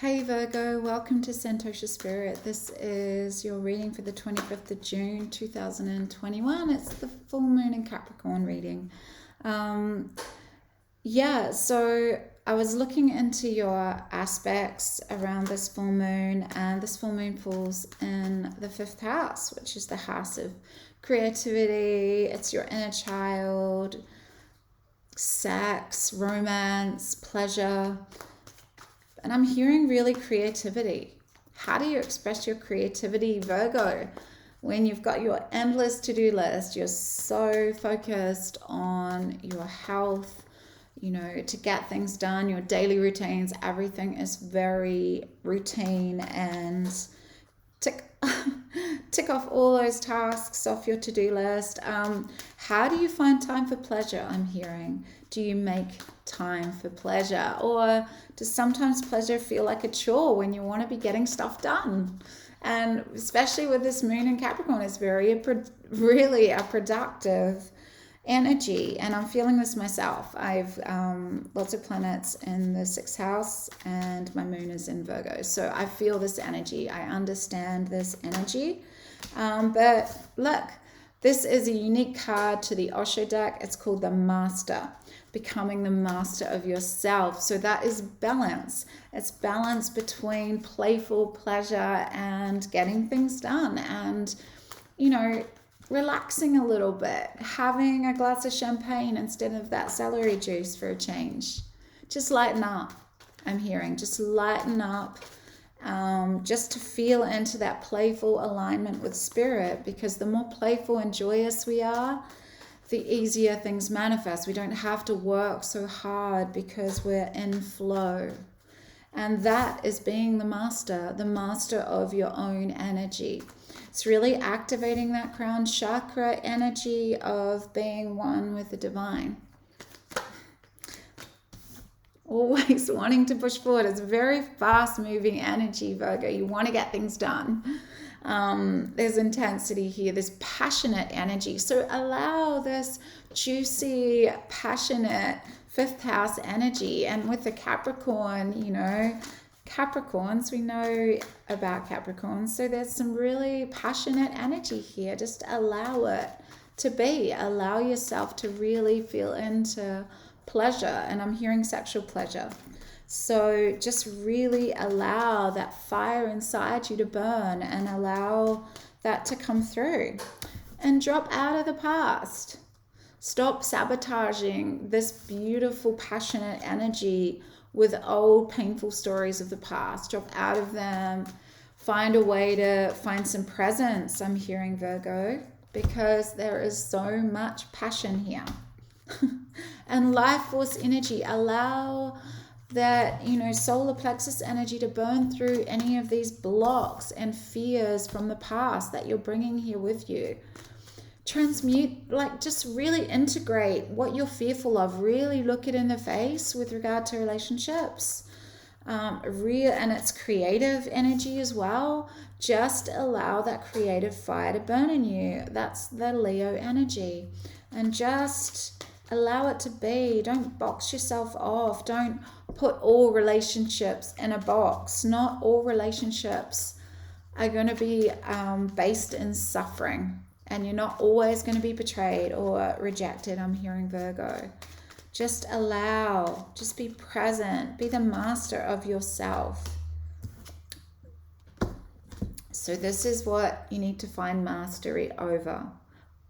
Hey Virgo, welcome to Santosha Spirit. This is your reading for the 25th of June 2021. It's the full moon in Capricorn reading. So I was looking into your aspects around this full moon, and this full moon falls in the 5th house, which is the house of creativity. It's your inner child, sex, romance, pleasure. And I'm hearing really creativity. How do you express your creativity, Virgo? When you've got your endless to-do list, you're so focused on your health, to get things done, your daily routines, everything is very routine and tick off all those tasks off your to-do list. How do you find time for pleasure? I'm hearing. Do you make time for pleasure? Or does sometimes pleasure feel like a chore when you want to be getting stuff done? And especially with this moon in Capricorn, it's really a productive energy. And I'm feeling this myself. I've lots of planets in the 6th house and my moon is in Virgo. So I feel this energy. I understand this energy. But look, this is a unique card to the Osho deck. It's called the Master, becoming the master of yourself. So that is balance. It's balance between playful pleasure and getting things done and, relaxing a little bit, having a glass of champagne instead of that celery juice for a change. Just lighten up, I'm hearing. Just lighten up. Just to feel into that playful alignment with spirit, because the more playful and joyous we are, the easier things manifest. We don't have to work so hard because we're in flow. And that is being the master of your own energy. It's really activating that crown chakra energy of being one with the divine. Always wanting to push forward. It's a very fast moving energy, Virgo. You want to get things done. There's intensity here, this passionate energy. So allow this juicy, passionate 5th house energy. And with the Capricorn, Capricorns, we know about Capricorns. So there's some really passionate energy here. Just allow it to be. Allow yourself to really feel into pleasure. And I'm hearing sexual pleasure. So just really allow that fire inside you to burn and allow that to come through. And drop out of the past. Stop sabotaging this beautiful, passionate energy with old, painful stories of the past. Drop out of them. Find a way to find some presence, I'm hearing, Virgo, because there is so much passion here. And life force energy. Allow that, solar plexus energy to burn through any of these blocks and fears from the past that you're bringing here with you. Transmute, just really integrate what you're fearful of. Really look it in the face with regard to relationships. And it's creative energy as well. Just allow that creative fire to burn in you. That's the Leo energy. And just allow it to be. Don't box yourself off. Don't put all relationships in a box. Not all relationships are going to be based in suffering. And you're not always going to be betrayed or rejected, I'm hearing, Virgo. Just allow. Just be present. Be the master of yourself. So this is what you need to find mastery over.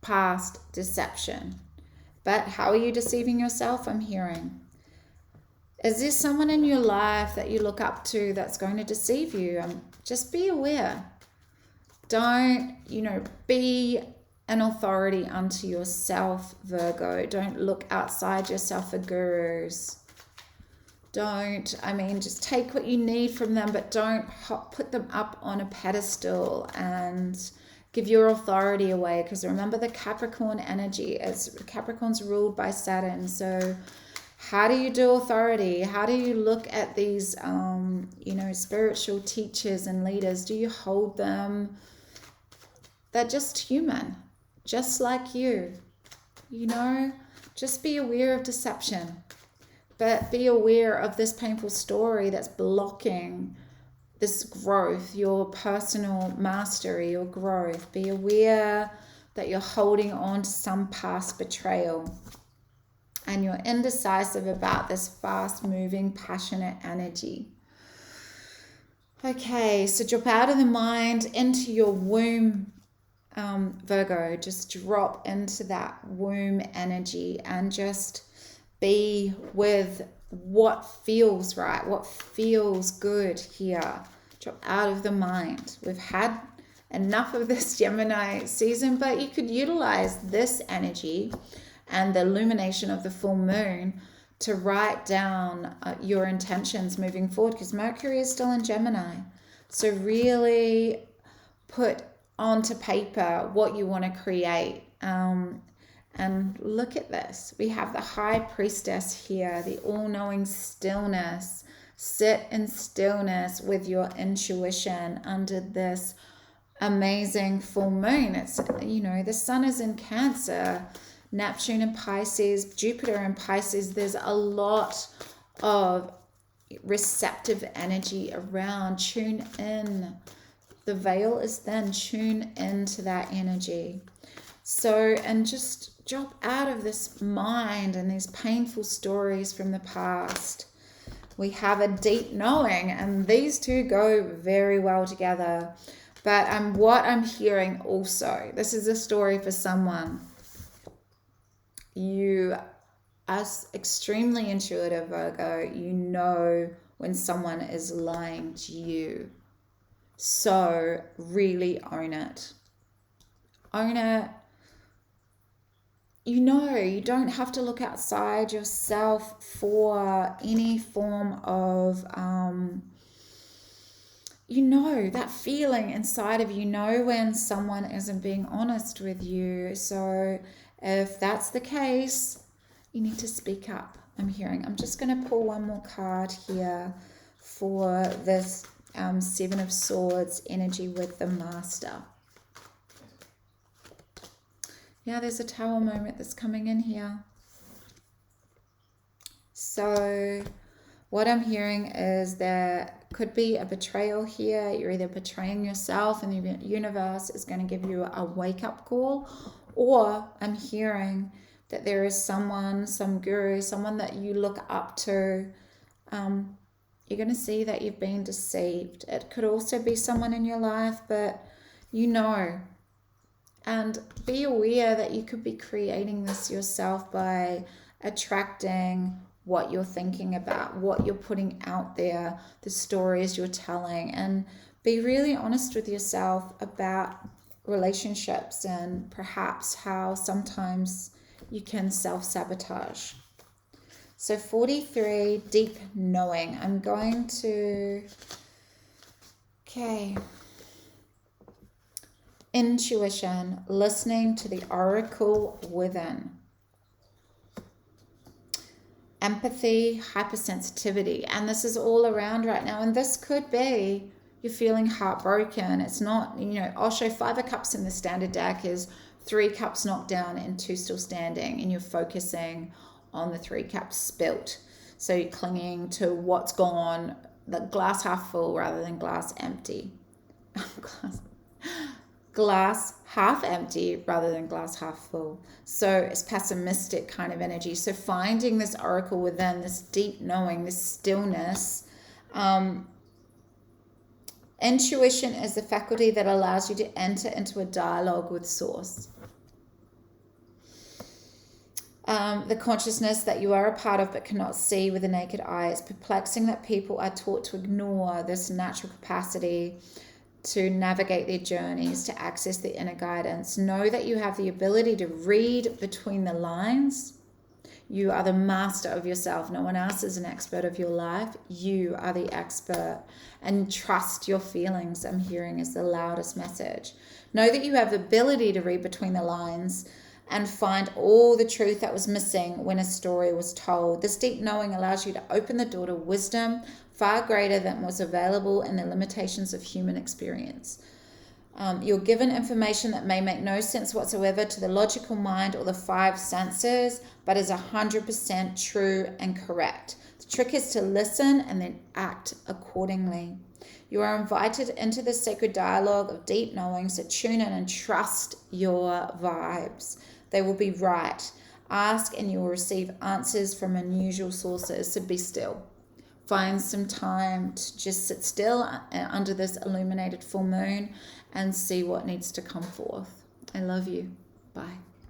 Past deception. But how are you deceiving yourself? I'm hearing. Is there someone in your life that you look up to that's going to deceive you? Just be aware. Don't, be an authority unto yourself, Virgo. Don't look outside yourself for gurus. Just take what you need from them, but don't put them up on a pedestal and give your authority away, because remember the Capricorn energy, Capricorn's ruled by Saturn. So how do you do authority? How do you look at these, spiritual teachers and leaders? Do you hold them? They're just human, just like you. Just be aware of deception. but be aware of this painful story that's blocking this growth, your personal mastery, your growth. Be aware that you're holding on to some past betrayal and you're indecisive about this fast-moving, passionate energy. Okay, so drop out of the mind into your womb, Virgo. Just drop into that womb energy and just be with what feels right, what feels good here. Drop out of the mind. We've had enough of this Gemini season, but you could utilize this energy and the illumination of the full moon to write down your intentions moving forward, because Mercury is still in Gemini. So really put onto paper what you want to create. And look at this. We have the High Priestess here, the all-knowing stillness. Sit in stillness with your intuition under this amazing full moon. It's, you know, the sun is in Cancer, Neptune in Pisces, Jupiter in Pisces. There's a lot of receptive energy around. Tune in. The veil is thin. Tune into that energy. So, and just drop out of this mind and these painful stories from the past. We have a deep knowing, and these two go very well together. But what I'm hearing also, this is a story for someone. You are extremely intuitive, Virgo. You know when someone is lying to you. So really own it. Own it. You know, you don't have to look outside yourself for any form of, you know, that feeling inside of you. Know when someone isn't being honest with you. So if that's the case, you need to speak up. I'm just going to pull one more card here for this Seven of Swords energy with the Master. Yeah, there's a Tower moment that's coming in here. So what I'm hearing is there could be a betrayal here. You're either betraying yourself and the universe is going to give you a wake-up call, or I'm hearing that there is someone, some guru, someone that you look up to. You're going to see that you've been deceived. It could also be someone in your life, but you know. And be aware that you could be creating this yourself by attracting what you're thinking about, what you're putting out there, the stories you're telling, and be really honest with yourself about relationships and perhaps how sometimes you can self-sabotage. So 43, deep knowing. I'm going to, okay. Intuition, listening to the OraCLe within. Empathy, hypersensitivity. And this is all around right now. And this could be you're feeling heartbroken. It's not, you know, Osho 5 of Cups in the standard deck is 3 cups knocked down and 2 still standing. And you're focusing on the 3 cups spilt. So you're clinging to what's gone, the glass half full rather than glass empty. Glass half empty rather than glass half full. So it's pessimistic kind of energy. So finding this OraCLe within, this deep knowing, this stillness. Intuition is the faculty that allows you to enter into a dialogue with source. The consciousness that you are a part of but cannot see with the naked eye. It's perplexing that people are taught to ignore this natural capacity to navigate their journeys, to access the inner guidance. Know that you have the ability to read between the lines. You are the master of yourself. No one else is an expert of your life. You are the expert. And trust your feelings, I'm hearing, is the loudest message. Know that you have the ability to read between the lines and find all the truth that was missing when a story was told. This deep knowing allows you to open the door to wisdom far greater than was available in the limitations of human experience. You're given information that may make no sense whatsoever to the logical mind or the five senses, but is 100% true and correct. The trick is to listen and then act accordingly. You are invited into the sacred dialogue of deep knowing, so tune in and trust your vibes. They will be right. Ask and you will receive answers from unusual sources, so be still. Find some time to just sit still under this illuminated full moon and see what needs to come forth. I love you. Bye.